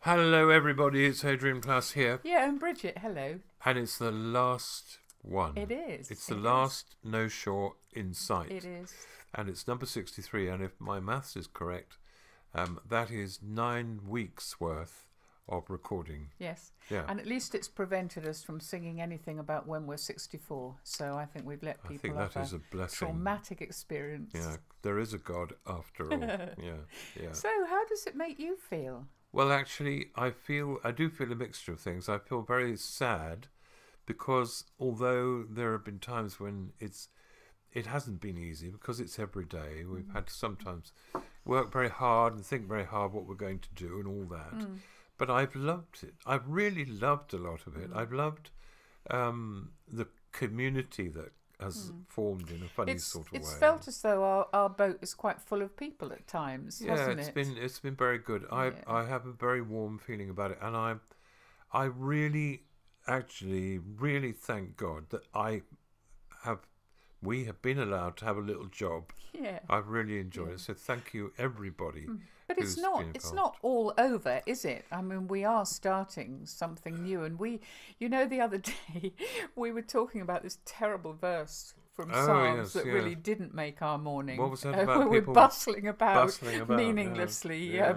Hello everybody, it's Adrian Plus here. Yeah, and Bridget, hello. And it's the last one. It is. It's the last No Shore in sight. It is. And it's number 63, and if my maths is correct, that is 9 weeks worth of recording. Yes. Yeah. And at least it's prevented us from singing anything about when we're 64. So I think we've let people I think that have is a blessing. Traumatic experience. Yeah, there is a God after all. Yeah. So how does it make you feel? Well, actually, I do feel a mixture of things. I feel very sad because although there have been times when it hasn't been easy because it's every day. We've had to sometimes work very hard and think very hard what we're going to do and all that. But I've loved it. I've really loved a lot of it. I've loved the community that has formed in a funny sort of way. It's felt as though our boat is quite full of people at times, hasn't it? It's been very good. I have a very warm feeling about it, and I really, actually, really thank God that we have been allowed to have a little job. Yeah, I've really enjoyed it. So thank you, everybody. But it's not all over, is it? I mean, we are starting something new, and the other day we were talking about this terrible verse from Psalms that really didn't make our morning. What was that about? We're bustling about meaninglessly, yeah.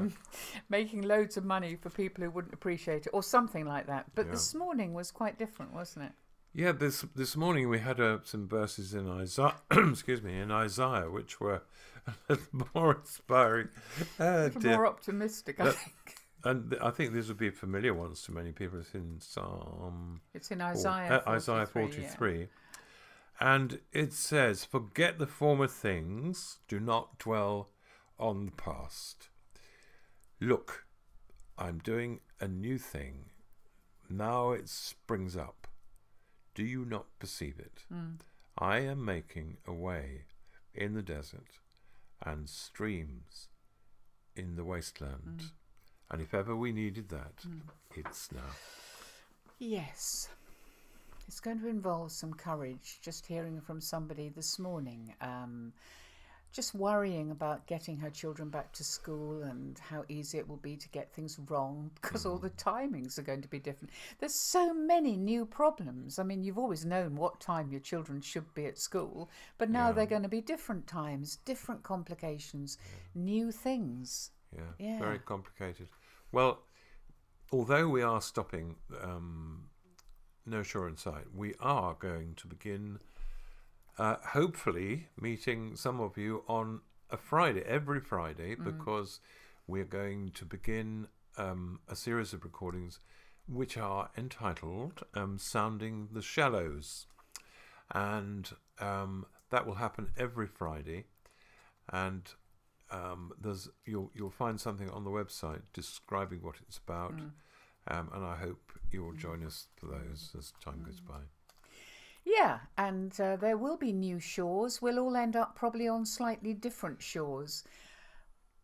Making loads of money for people who wouldn't appreciate it, or something like that. But this morning was quite different, wasn't it? Yeah, this morning we had some verses in Isaiah, in Isaiah, which were a little more inspiring, more optimistic, I think. And I think these would be familiar ones to many people. It's in It's in Isaiah 43. Isaiah 43. Yeah. And it says, "Forget the former things, do not dwell on the past. Look, I'm doing a new thing. Now it springs up. Do you not perceive it? I am making a way in the desert and streams in the wasteland." And if ever we needed that, it's now. Yes. It's going to involve some courage. Just hearing from somebody this morning, just worrying about getting her children back to school and how easy it will be to get things wrong because all the timings are going to be different. There's so many new problems. I mean, you've always known what time your children should be at school, but now they're going to be different times, different complications, new things. Yeah, very complicated. Well, although we are stopping No Shore in Sight, we are going to begin hopefully meeting some of you on a Friday, every Friday, because we're going to begin a series of recordings which are entitled Sounding the Shallows. And that will happen every Friday. And you'll find something on the website describing what it's about. And I hope you'll join us for those as time goes by. Yeah, and there will be new shores. We'll all end up probably on slightly different shores.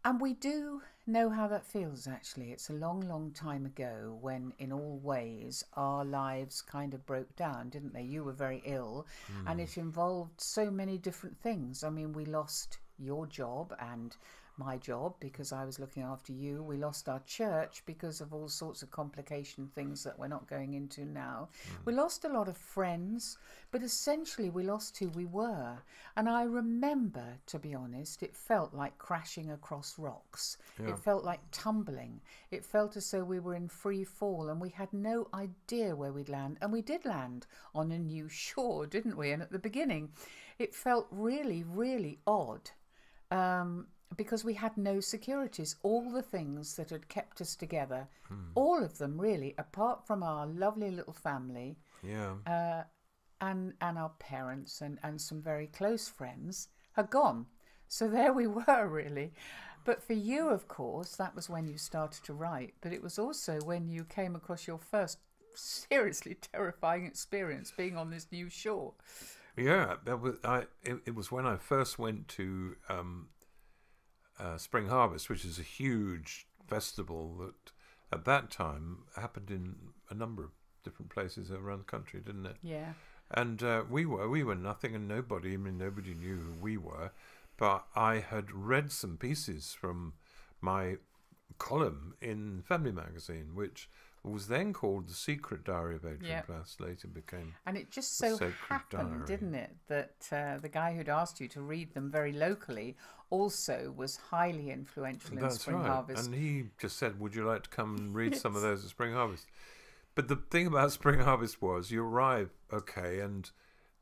And we do know how that feels, actually. It's a long, long time ago when, in all ways, our lives kind of broke down, didn't they? You were very ill, and it involved so many different things. I mean, we lost your job and my job because I was looking after you. We lost our church because of all sorts of complication things that we're not going into now. We lost a lot of friends, but essentially we lost who we were. And I remember, to be honest, it felt like crashing across rocks. It felt like tumbling. It felt as though we were in free fall and we had no idea where we'd land. And we did land on a new shore, didn't we? And at the beginning, it felt really, really odd. Because we had no securities. All the things that had kept us together, all of them really, apart from our lovely little family, and our parents and some very close friends, had gone. So there we were, really. But for you, of course, that was when you started to write. But it was also when you came across your first seriously terrifying experience being on this new shore. Yeah, it was when I first went to Spring Harvest, which is a huge festival that at that time happened in a number of different places around the country, didn't it? Yeah. And we were nothing and nobody knew who we were, but I had read some pieces from my column in Family Magazine, which was then called The Secret Diary of Adrian Plass, later became And it just so happened, didn't it, that the guy who'd asked you to read them very locally also was highly influential in Spring Harvest. And he just said, would you like to come and read some of those at Spring Harvest? But the thing about Spring Harvest was you arrive, okay, and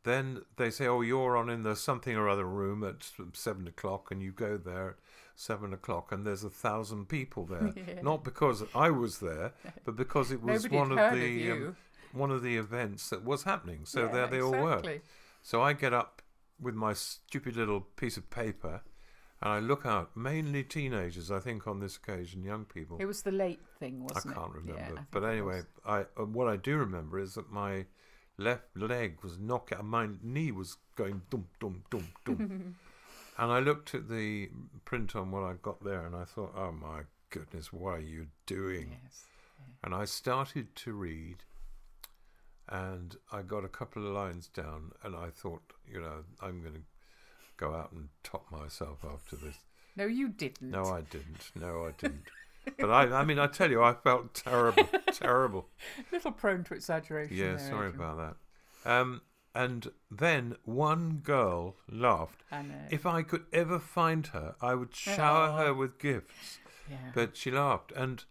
then they say, oh, you're on in the something or other room at 7 o'clock, and you go there at 7 o'clock, and there's 1,000 people there. Not because I was there, but because it was one of the events that was happening. So there they all were. So I get up with my stupid little piece of paper, and I look out, mainly teenagers, I think, on this occasion, young people. It was the late thing, wasn't it? I can't remember. But anyway, what I do remember is that my left leg was knocked out, my knee was going dum, dum, dum, dum. And I looked at the print on what I got there, and I thought, oh my goodness, what are you doing? Yes. And I started to read, and I got a couple of lines down, and I thought, I'm going to go out and top myself after this. No, you didn't. No, I didn't. But I tell you, I felt terrible. A little prone to exaggeration. Yeah, sorry about that. And then one girl laughed. I know. If I could ever find her, I would shower her with gifts. Yeah. But she laughed. And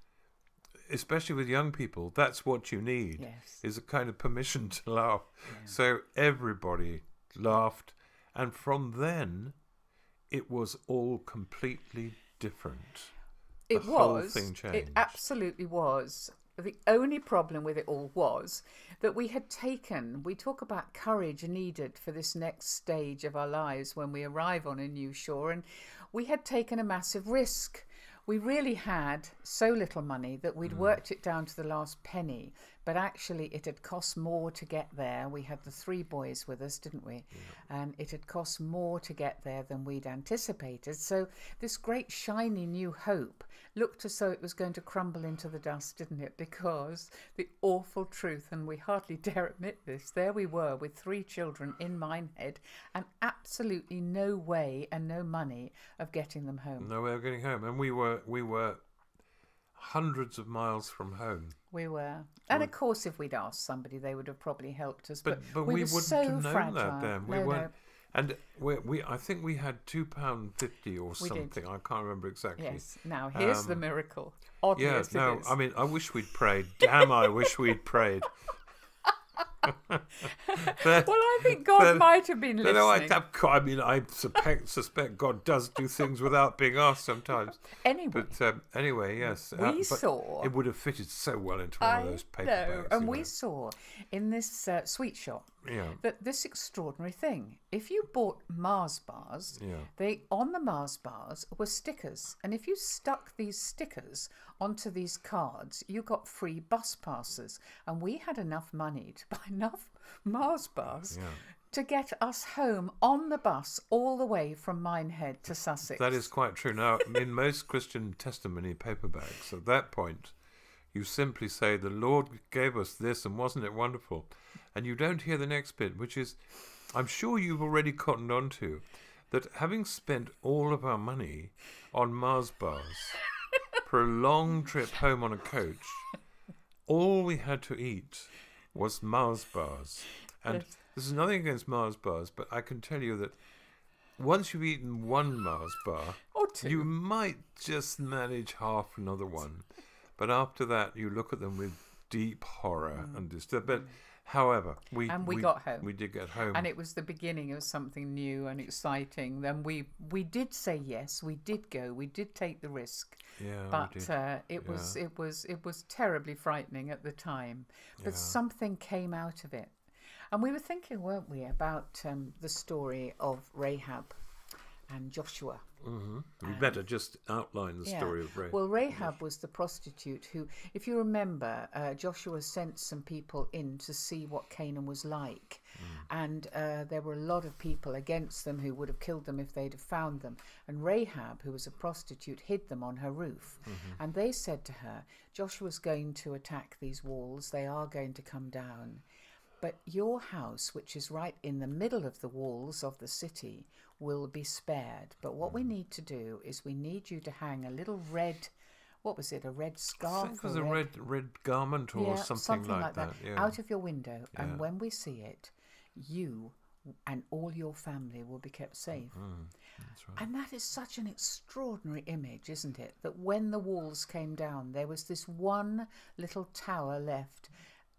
especially with young people, that's what you need, is a kind of permission to laugh. Yeah. So everybody laughed. And from then, it was all completely different. The whole thing changed. It absolutely was. The only problem with it all was that we talk about courage needed for this next stage of our lives when we arrive on a new shore, and we had taken a massive risk. We really had so little money that we'd worked it down to the last penny, but actually it had cost more to get there. We had the 3 boys with us, didn't we? Yeah. And it had cost more to get there than we'd anticipated. So this great shiny new hope looked as though it was going to crumble into the dust, didn't it? Because the awful truth, and we hardly dare admit this, there we were with 3 children in Minehead and absolutely no way and no money of getting them home. No way of getting home. And we were hundreds of miles from home. We were. And of course, if we'd asked somebody, they would have probably helped us. But we were wouldn't so have known fragile. that then. We weren't. And I think we had £2.50 or something. I can't remember exactly. Yes. Now, here's the miracle. Oddly as it is. I wish we'd prayed. Damn, I wish we'd prayed. Well, I think God might have been listening. I suspect God does do things without being asked sometimes. Anyway. But anyway, yes. We saw... It would have fitted so well into one of those paper bags. And we saw in this sweet shop that this extraordinary thing. If you bought Mars bars, on the Mars bars were stickers. And if you stuck these stickers onto these cards, you got free bus passes. And we had enough money to buy enough Mars bars to get us home on the bus all the way from Minehead to Sussex. That is quite true. Now, in most Christian testimony paperbacks, at that point, you simply say, the Lord gave us this, and wasn't it wonderful? And you don't hear the next bit, which is, I'm sure you've already cottoned on to, that having spent all of our money on Mars bars for a long trip home on a coach, all we had to eat was Mars bars. And this is nothing against Mars bars, but I can tell you that once you've eaten one Mars bar, or 2, you might just manage half another one. But after that, you look at them with deep horror and disturb. But however, we got home. We did get home, and it was the beginning of something new and exciting. Then we did say yes. We did go. We did take the risk. Yeah, but it was terribly frightening at the time. But something came out of it, and we were thinking, weren't we, about the story of Rahab and Joshua. Mm-hmm. We better just outline the story of Rahab. Well, Rahab was the prostitute who, if you remember, Joshua sent some people in to see what Canaan was like. And there were a lot of people against them who would have killed them if they'd have found them. And Rahab, who was a prostitute, hid them on her roof. Mm-hmm. And they said to her, Joshua's going to attack these walls. They are going to come down. But your house, which is right in the middle of the walls of the city, will be spared. But what we need to do is we need you to hang a little red what was it, a red I scarf? think it was a red garment or something like that. Yeah. Out of your window. Yeah. And when we see it, you and all your family will be kept safe. That's right. And that is such an extraordinary image, isn't it? That when the walls came down, there was this one little tower left,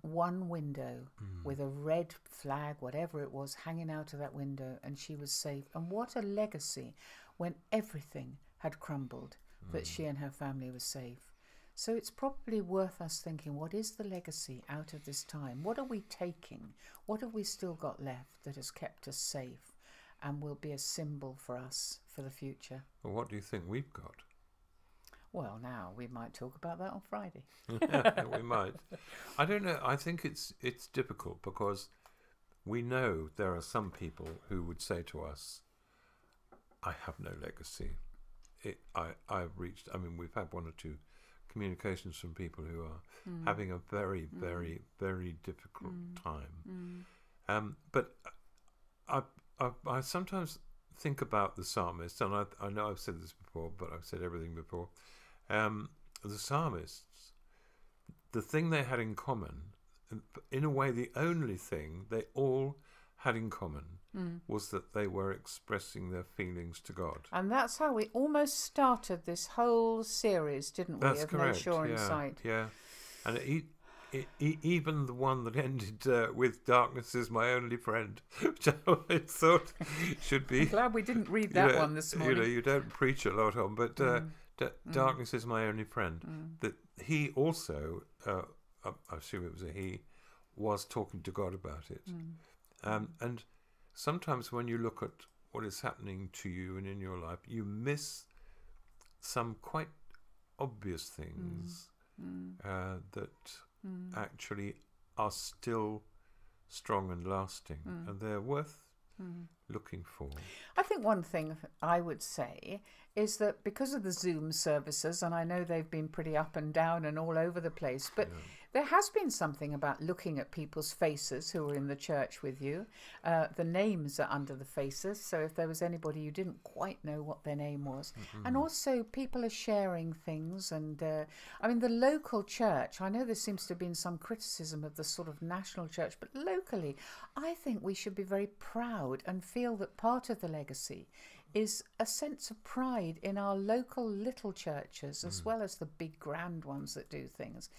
one window with a red flag, whatever it was, hanging out of that window, and she was safe. And what a legacy when everything had crumbled, that she and her family were safe. So it's probably worth us thinking, what is the legacy out of this time? What are we taking? What have we still got left that has kept us safe and will be a symbol for us for the future? Well, what do you think we've got? Well, now we might talk about that on Friday. We might. I don't know. I think it's difficult because we know there are some people who would say to us, I have no legacy. I've reached, I mean, we've had one or two communications from people who are having a very, very, very difficult time. But I sometimes think about the psalmist, and I know I've said this before, but I've said everything before. The psalmists, the thing they had in common, in a way the only thing they all had in common, was that they were expressing their feelings to God. And that's how we almost started this whole series, didn't we? That's correct. No Shore in Sight. Yeah, and even the one that ended with "Darkness is my only friend," which I thought should be. I'm glad we didn't read that one this morning. You don't preach a lot on, but "Darkness is my only friend." That he also, I assume it was a he, was talking to God about it. And sometimes when you look at what is happening to you and in your life, you miss some quite obvious things that actually are still strong and lasting, and they're worth looking for. I think one thing I would say is that because of the Zoom services, and I know they've been pretty up and down and all over the place, but there has been something about looking at people's faces who are in the church with you. The names are under the faces, so if there was anybody you didn't quite know what their name was. And also people are sharing things, and I mean the local church, I know there seems to have been some criticism of the sort of national church, but locally I think we should be very proud and feel that part of the legacy is a sense of pride in our local little churches as well as the big grand ones that do things,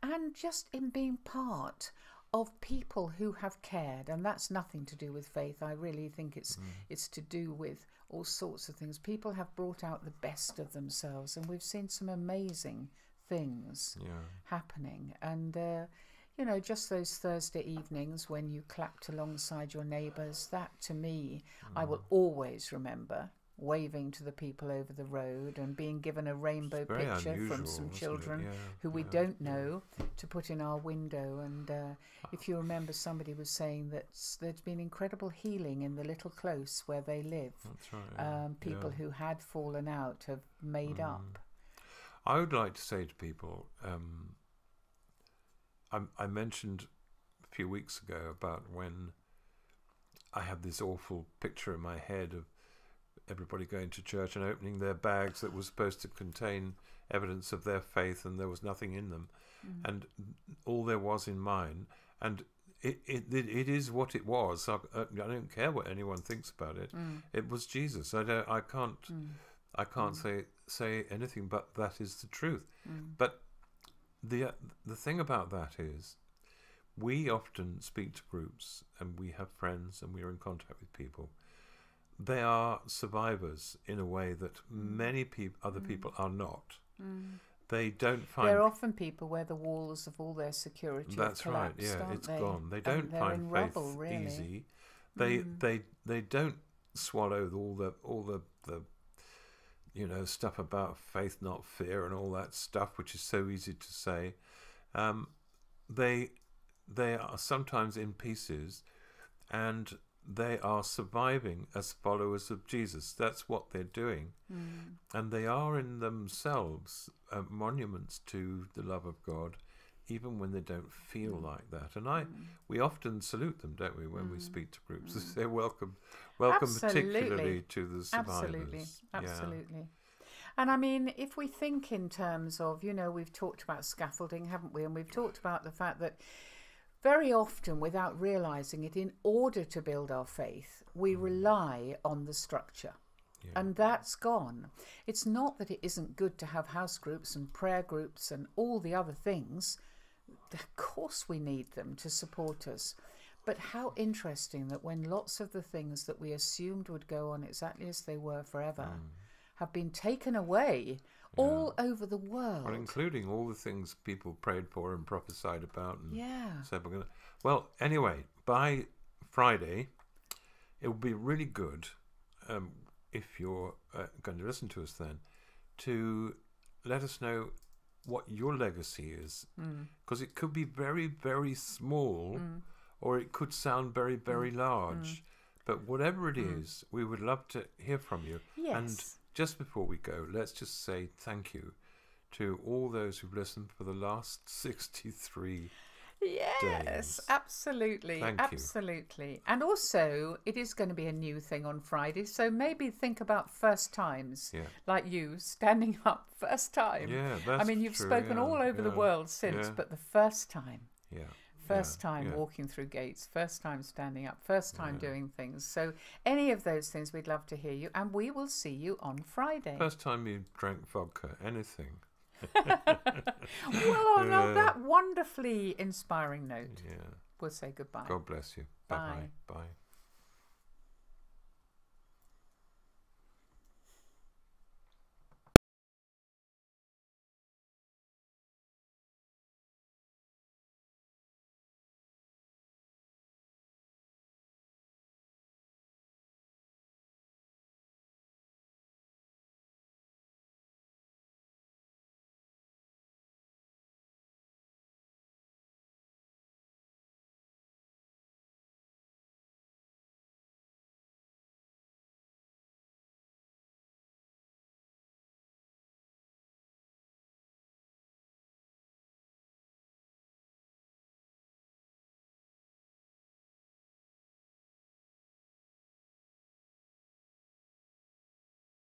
and just in being part of people who have cared. And that's nothing to do with faith. I really think it's to do with all sorts of things. People have brought out the best of themselves, and we've seen some amazing things happening. And you know, just those Thursday evenings when you clapped alongside your neighbours, that to me, I will always remember waving to the people over the road and being given a rainbow picture unusual, from some wasn't it? children who we don't know to put in our window. And if you remember, somebody was saying that there's been incredible healing in the little close where they live. That's right. People who had fallen out have made up. I would like to say to people, I mentioned a few weeks ago about when I had this awful picture in my head of everybody going to church and opening their bags that were supposed to contain evidence of their faith, and there was nothing in them, and all there was in mine, and it is what it was. I don't care what anyone thinks about it. It was Jesus. I can't say anything but that is the truth. But the thing about that is, we often speak to groups, and we have friends, and we are in contact with people. They are survivors in a way that many other people are not. They don't find. They're often people where the walls of all their security That's have right. collapsed, Yeah, aren't it's they? gone. They don't find faith rubble, really. easy. They don't swallow all the stuff about faith, not fear, and all that stuff, which is so easy to say. They are sometimes in pieces, and they are surviving as followers of Jesus. That's what they're doing. And they are in themselves monuments to the love of God, even when they don't feel like that. And we often salute them, don't we, when we speak to groups? They're welcome Absolutely. particularly to the survivors. Absolutely. And I mean, if we think in terms of, we've talked about scaffolding, haven't we? And we've talked about the fact that very often, without realizing it, in order to build our faith, we rely on the structure. Yeah. And that's gone. It's not that it isn't good to have house groups and prayer groups and all the other things. Of course we need them to support us. But how interesting that when lots of the things that we assumed would go on exactly as they were forever have been taken away all over the world. Well, including all the things people prayed for and prophesied about. And said we're gonna. Well, anyway, by Friday, it will be really good, if you're going to listen to us then, to let us know what your legacy is. Because it could be very, very small, or it could sound very, very large. But whatever it is, we would love to hear from you. Yes. And just before we go, let's just say thank you to all those who've listened for the last 63 Yes, days. absolutely. Thank you. Absolutely. And also, it is going to be a new thing on Friday. So maybe think about first times, like you, standing up first time. Yeah, that's I mean, you've true, spoken all over the world since, but the first time. First time walking through gates, first time standing up, first time doing things. So any of those things, we'd love to hear you. And we will see you on Friday. First time you drank vodka, anything. Well, on that wonderfully inspiring note, we'll say goodbye. God bless you. Bye-bye. Bye.